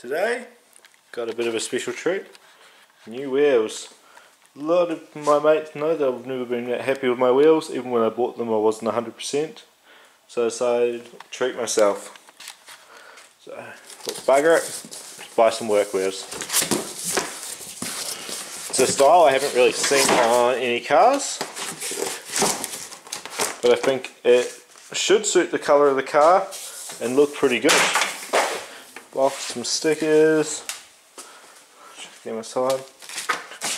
Today, got a bit of a special treat. New wheels. A lot of my mates know that I've never been that happy with my wheels. Even when I bought them I wasn't 100%. So I decided to treat myself. So, let's bugger it. Let's buy some work wheels. It's a style I haven't really seen on any cars. But I think it should suit the colour of the car and look pretty good. Block some stickers. Get my side.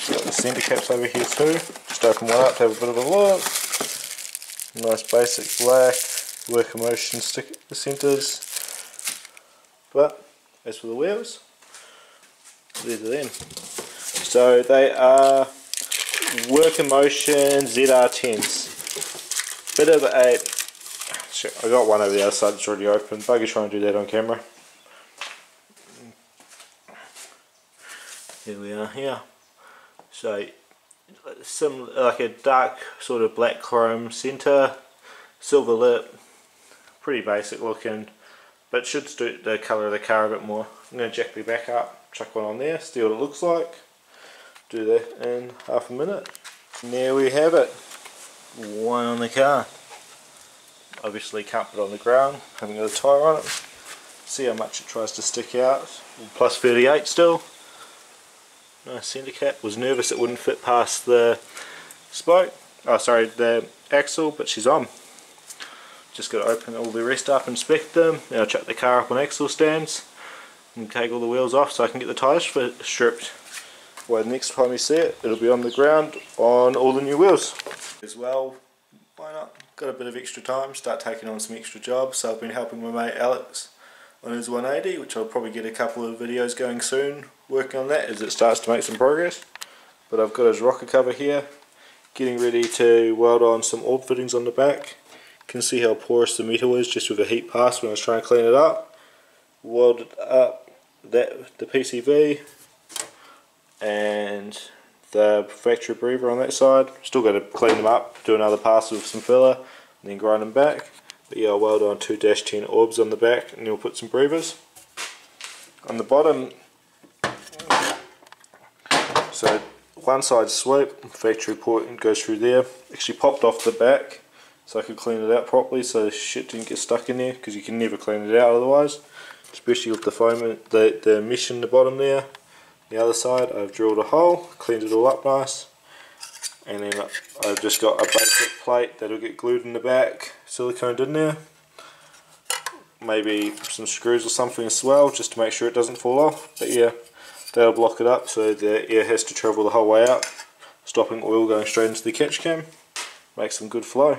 Got the centre caps over here too. Just open one up to have a bit of a look. Nice basic black work emotion sticker centres. But as for the wheels, these are them. So they are work emotion ZR10s. Bit of a, I got one over the other side that's already open. Bugger trying to do that on camera. Here we are here. So similar, like a dark sort of black chrome centre, silver lip, pretty basic looking, but should suit the colour of the car a bit more. I'm going to jack me back up, chuck one on there, see what it looks like. Do that in half a minute. And there we have it. One on the car. Obviously can't put it on the ground, haven't got a tyre on it. See how much it tries to stick out. Plus 38 still. Nice centre cap. Was nervous it wouldn't fit past the spoke. Oh sorry, the axle, but she's on. Just got to open all the rest up, inspect them. Now chuck the car up on axle stands and take all the wheels off so I can get the tyres stripped. Well, the next time you see it, it'll be on the ground on all the new wheels. As well, why not? Got a bit of extra time, start taking on some extra jobs. So I've been helping my mate Alex on his 180, which I'll probably get a couple of videos going soon, working on that as it starts to make some progress. But I've got his rocker cover here, getting ready to weld on some orb fittings on the back. You can see how porous the metal is just with a heat pass when I was trying to clean it up. Welded up the PCV and the factory breather on that side. Still got to clean them up, do another pass with some filler and then grind them back. But yeah, I'll weld on 2-10 orbs on the back and then we'll put some breathers. On the bottom, so one side sweep, factory port goes through there. Actually popped off the back so I could clean it out properly so shit didn't get stuck in there, because you can never clean it out otherwise. Especially with the foam, the mesh in the bottom there. The other side I've drilled a hole, cleaned it all up nice. And then I've just got a basic plate that'll get glued in the back, siliconed in there. Maybe some screws or something as well, just to make sure it doesn't fall off. But yeah, that'll block it up so the air has to travel the whole way out, stopping oil going straight into the catch cam. Make some good flow.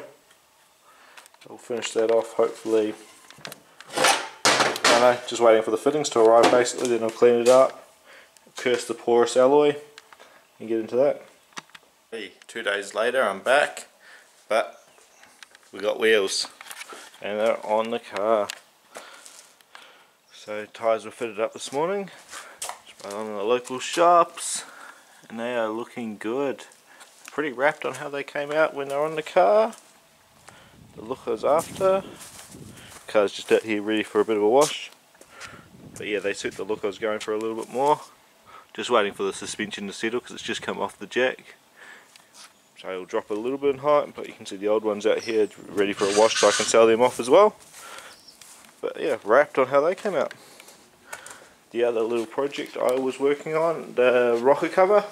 I'll finish that off hopefully. I don't know, just waiting for the fittings to arrive basically, then I'll clean it up, curse the porous alloy and get into that. Hey, 2 days later I'm back, but we got wheels and they're on the car. So tyres were fitted up this morning, just went on the local shops and they are looking good. Pretty wrapped on how they came out when they're on the car. The look I was after. Car's just out here ready for a bit of a wash. But yeah, they suit the look I was going for a little bit more. Just waiting for the suspension to settle because it's just come off the jack. So it'll drop a little bit in height, but you can see the old ones out here ready for a wash so I can sell them off as well. But yeah, wrapped on how they came out. The other little project I was working on, the rocker cover.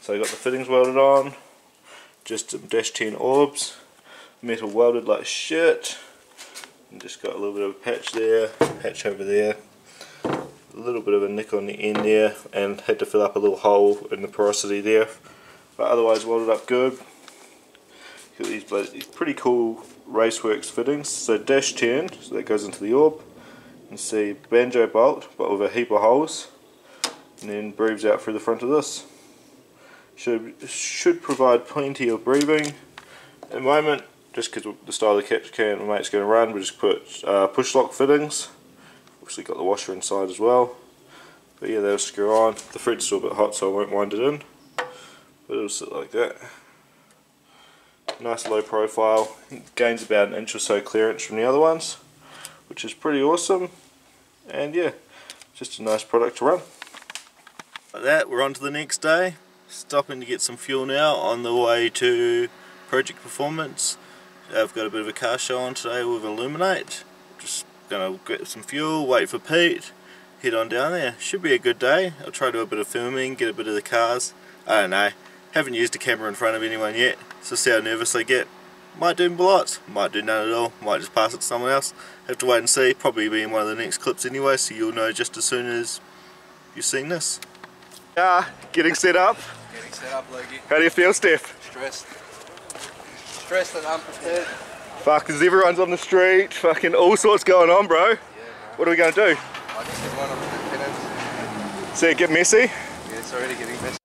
So I got the fittings welded on, just some -10 orbs, metal welded like shit. And just got a little bit of a patch there, patch over there, a little bit of a nick on the end there, and had to fill up a little hole in the porosity there. But otherwise welded up good. Got these pretty cool Raceworks fittings. So -10, so that goes into the orb. You can see banjo bolt, but with a heap of holes, and then breathes out through the front of this. Should provide plenty of breathing. At the moment, just because the style of the catch can my mate's going to run, we just put push lock fittings. Obviously got the washer inside as well. But yeah, they'll screw on. The thread's still a bit hot so I won't wind it in. But it'll sit like that. Nice low profile. Gains about an inch or so clearance from the other ones, which is pretty awesome. And yeah, just a nice product to run. Like that, we're on to the next day. Stopping to get some fuel now on the way to Project Performance. I've got a bit of a car show on today with Illuminate. Just gonna get some fuel, wait for Pete, head on down there. Should be a good day. I'll try to do a bit of filming, get a bit of the cars. I don't know, haven't used a camera in front of anyone yet, so see how nervous I get. Might do lots, might do none at all, might just pass it to someone else. Have to wait and see, probably be in one of the next clips anyway, so you'll know just as soon as you've seen this. Getting set up. Getting set up, Logie. How do you feel, Steph? Stressed. Stressed and unprepared. Fuck, because everyone's on the street, fucking all sorts going on, bro. Yeah, bro. What are we going to do? I just did one of the pennants. See it get messy? Yeah, it's already getting messy.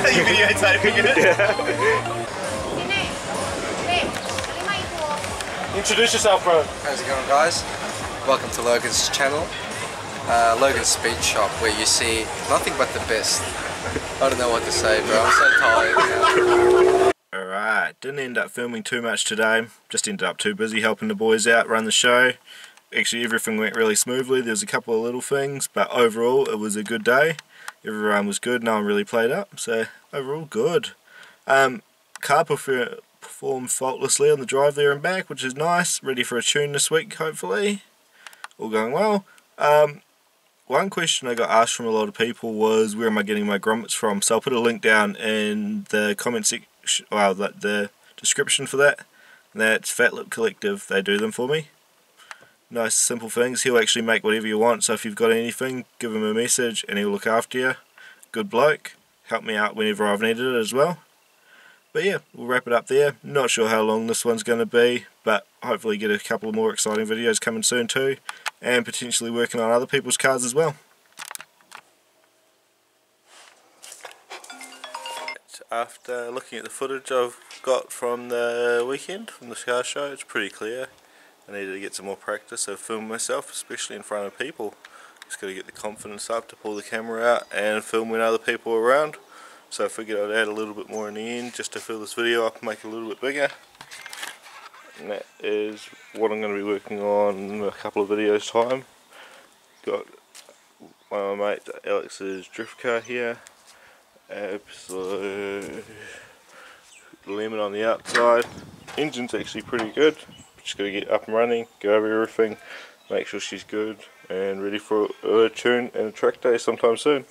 You videotaping it? Yeah. Introduce yourself, bro. How's it going, guys? Welcome to Logan's channel. Logan's Speed Shop, where you see nothing but the best. I don't know what to say, bro. I'm so tired. Alright, didn't end up filming too much today. Just ended up too busy helping the boys out run the show. Actually, everything went really smoothly. There's a couple of little things, but overall it was a good day. Everyone was good, no one really played up, so overall good. Car performed faultlessly on the drive there and back, which is nice. Ready for a tune this week, hopefully. All going well. One question I got asked from a lot of people was, where am I getting my grommets from? So I'll put a link down in the comment section, well, the description for that. That's Fat Lip Collective, they do them for me. Nice simple things. He'll actually make whatever you want, so if you've got anything, give him a message and he'll look after you. Good bloke. Help me out whenever I've needed it as well. But yeah, we'll wrap it up there. Not sure how long this one's going to be, but hopefully get a couple more exciting videos coming soon too, and potentially working on other people's cars as well. After looking at the footage I've got from the weekend, from the car show, it's pretty clear. I needed to get some more practice of filming myself, especially in front of people. Just got to get the confidence up to pull the camera out and film when other people are around. So I figured I'd add a little bit more in the end just to fill this video up and make it a little bit bigger. And that is what I'm going to be working on in a couple of videos time. Got my mate Alex's drift car here. Absolute lemon on the outside. Engine's actually pretty good. Just got to get up and running, go over everything, make sure she's good and ready for a tune and a track day sometime soon.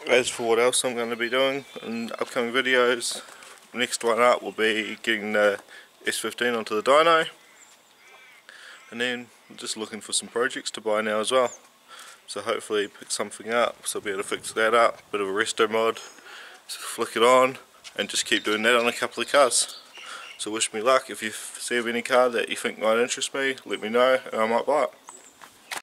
As for what else I'm going to be doing in upcoming videos, next one up will be getting the S15 onto the dyno, and then just looking for some projects to buy now as well. So hopefully pick something up, so I'll be able to fix that up, bit of a resto mod, so flick it on and just keep doing that on a couple of cars. So wish me luck. If you see of any car that you think might interest me, let me know and I might buy it.